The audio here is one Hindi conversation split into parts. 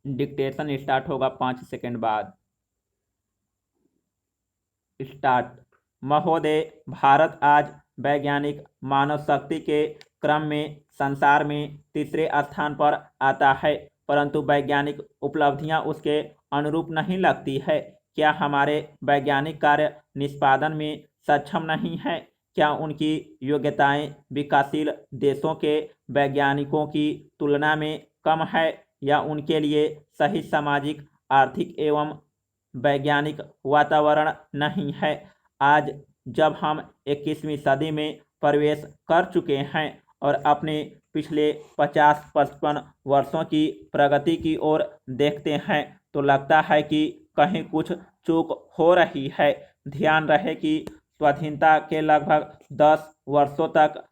डिक्टेशन स्टार्ट होगा 5 सेकंड बाद। स्टार्ट। महोदय, भारत आज वैज्ञानिक मानव शक्ति के क्रम में संसार में तीसरे स्थान पर आता है, परंतु वैज्ञानिक उपलब्धियां उसके अनुरूप नहीं लगती है। क्या हमारे वैज्ञानिक कार्य निष्पादन में सक्षम नहीं है? क्या उनकी योग्यताएं विकासशील देशों के वैज्ञानिकों की तुलना में कम है, या उनके लिए सही सामाजिक, आर्थिक एवं वैज्ञानिक वातावरण नहीं है? आज जब हम 21वीं सदी में प्रवेश कर चुके हैं और अपने पिछले 50-55 वर्षों की प्रगति की ओर देखते हैं, तो लगता है कि कहीं कुछ चूक हो रही है। ध्यान रहे कि स्वाधीनता के लगभग 10 वर्षों तक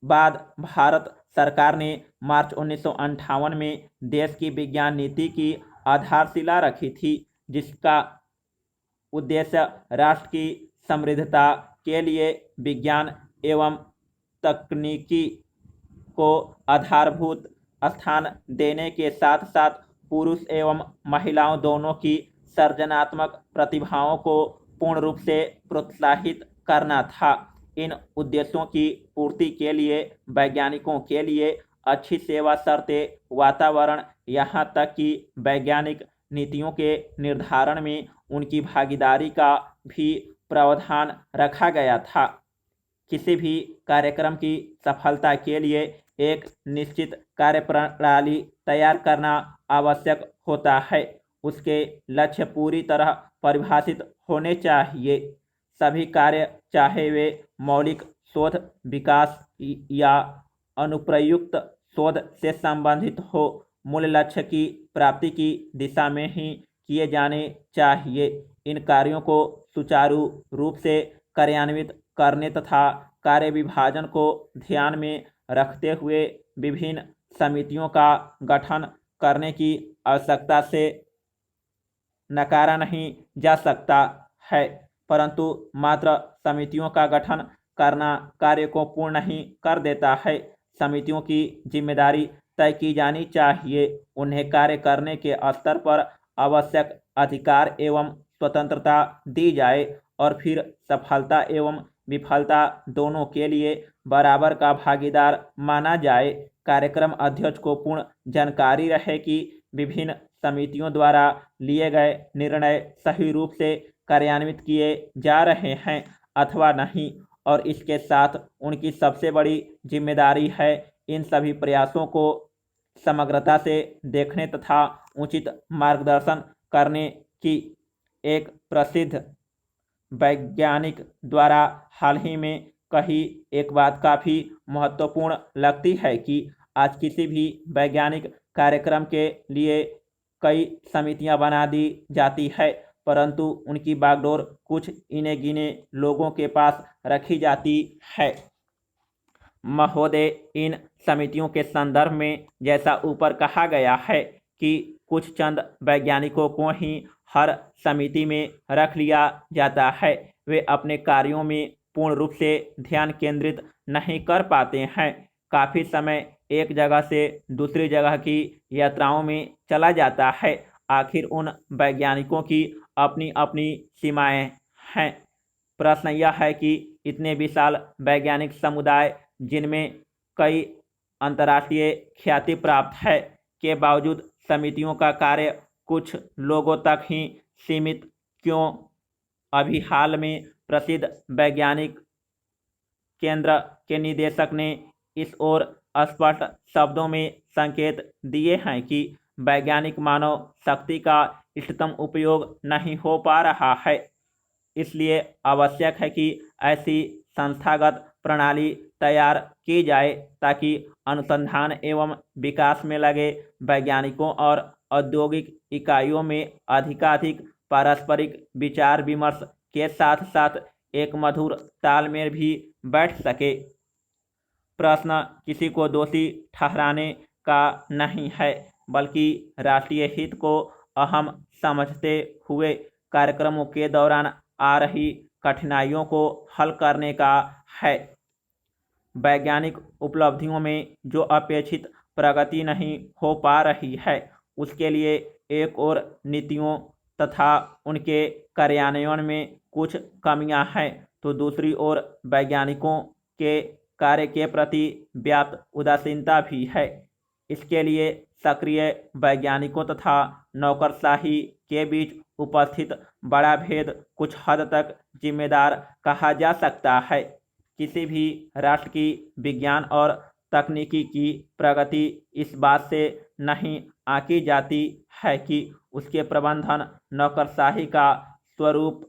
बाद भारत सरकार ने मार्च 1958 में देश की विज्ञान नीति की आधारशिला रखी थी, जिसका उद्देश्य राष्ट्र की समृद्धता के लिए विज्ञान एवं तकनीकी को आधारभूत स्थान देने के साथ साथ पुरुष एवं महिलाओं दोनों की सृजनात्मक प्रतिभाओं को पूर्ण रूप से प्रोत्साहित करना था। इन उद्देश्यों की पूर्ति के लिए वैज्ञानिकों के लिए अच्छी सेवा शर्तें, वातावरण, यहाँ तक कि वैज्ञानिक नीतियों के निर्धारण में उनकी भागीदारी का भी प्रावधान रखा गया था। किसी भी कार्यक्रम की सफलता के लिए एक निश्चित कार्यप्रणाली तैयार करना आवश्यक होता है। उसके लक्ष्य पूरी तरह परिभाषित होने चाहिए। सभी कार्य, चाहे वे मौलिक शोध, विकास या अनुप्रयुक्त शोध से संबंधित हो, मूल लक्ष्य की प्राप्ति की दिशा में ही किए जाने चाहिए। इन कार्यों को सुचारू रूप से कार्यान्वित करने तथा कार्य विभाजन को ध्यान में रखते हुए विभिन्न समितियों का गठन करने की आवश्यकता से नकारा नहीं जा सकता है, परंतु मात्र समितियों का गठन करना कार्य को पूर्ण नहीं कर देता है। समितियों की जिम्मेदारी तय की जानी चाहिए, उन्हें कार्य करने के स्तर पर आवश्यक अधिकार एवं स्वतंत्रता दी जाए और फिर सफलता एवं विफलता दोनों के लिए बराबर का भागीदार माना जाए। कार्यक्रम अध्यक्ष को पूर्ण जानकारी रहे कि विभिन्न समितियों द्वारा लिए गए निर्णय सही रूप से कार्यान्वित किए जा रहे हैं अथवा नहीं, और इसके साथ उनकी सबसे बड़ी जिम्मेदारी है इन सभी प्रयासों को समग्रता से देखने तथा उचित मार्गदर्शन करने की। एक प्रसिद्ध वैज्ञानिक द्वारा हाल ही में कही एक बात काफी महत्वपूर्ण लगती है कि आज किसी भी वैज्ञानिक कार्यक्रम के लिए कई समितियां बना दी जाती है, परंतु उनकी बागडोर कुछ इने गिने लोगों के पास रखी जाती है। महोदय, इन समितियों के संदर्भ में जैसा ऊपर कहा गया है कि कुछ चंद वैज्ञानिकों को ही हर समिति में रख लिया जाता है, वे अपने कार्यों में पूर्ण रूप से ध्यान केंद्रित नहीं कर पाते हैं। काफी समय एक जगह से दूसरी जगह की यात्राओं में चला जाता है। आखिर उन वैज्ञानिकों की अपनी अपनी सीमाएं हैं। प्रश्न यह है कि इतने विशाल वैज्ञानिक समुदाय, जिनमें कई अंतर्राष्ट्रीय ख्याति प्राप्त है, के बावजूद समितियों का कार्य कुछ लोगों तक ही सीमित क्यों? अभी हाल में प्रसिद्ध वैज्ञानिक केंद्र के निदेशक ने इस ओर स्पष्ट शब्दों में संकेत दिए हैं कि वैज्ञानिक मानव शक्ति का इष्टतम उपयोग नहीं हो पा रहा है। इसलिए आवश्यक है कि ऐसी संस्थागत प्रणाली तैयार की जाए ताकि अनुसंधान एवं विकास में लगे वैज्ञानिकों और औद्योगिक इकाइयों में अधिकाधिक पारस्परिक विचार विमर्श के साथ साथ एक मधुर तालमेल भी बैठ सके। प्रश्न किसी को दोषी ठहराने का नहीं है, बल्कि राष्ट्रीय हित को अहम समझते हुए कार्यक्रमों के दौरान आ रही कठिनाइयों को हल करने का है। वैज्ञानिक उपलब्धियों में जो अपेक्षित प्रगति नहीं हो पा रही है, उसके लिए एक और नीतियों तथा उनके कार्यान्वयन में कुछ कमियां हैं, तो दूसरी ओर वैज्ञानिकों के कार्य के प्रति व्याप्त उदासीनता भी है। इसके लिए सक्रिय वैज्ञानिकों तथा नौकरशाही के बीच उपस्थित बड़ा भेद कुछ हद तक जिम्मेदार कहा जा सकता है। किसी भी राष्ट्र की विज्ञान और तकनीकी की प्रगति इस बात से नहीं आंकी जाती है कि उसके प्रबंधन नौकरशाही का स्वरूप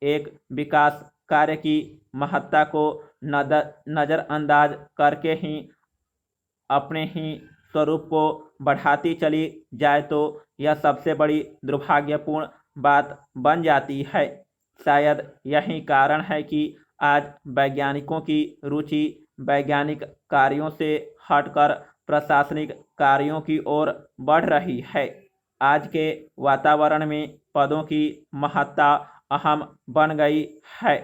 एक विकास कार्य की महत्ता को नज़रअंदाज करके ही अपने ही स्वरूप को बढ़ाती चली जाए तो यह सबसे बड़ी दुर्भाग्यपूर्ण बात बन जाती है। शायद यही कारण है कि आज वैज्ञानिकों की रुचि वैज्ञानिक कार्यों से हटकर प्रशासनिक कार्यों की ओर बढ़ रही है। आज के वातावरण में पदों की महत्ता अहम बन गई है,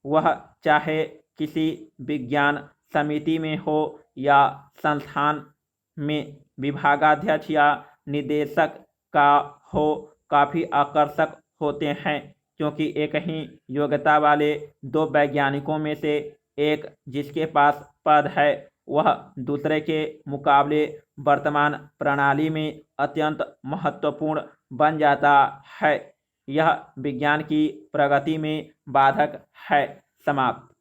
वह चाहे किसी विज्ञान समिति में हो या संस्थान में विभागाध्यक्ष या निदेशक का हो। काफ़ी आकर्षक होते हैं क्योंकि एक ही योग्यता वाले दो वैज्ञानिकों में से एक जिसके पास पद है वह दूसरे के मुकाबले वर्तमान प्रणाली में अत्यंत महत्वपूर्ण बन जाता है। यह विज्ञान की प्रगति में बाधक है। समाप्त।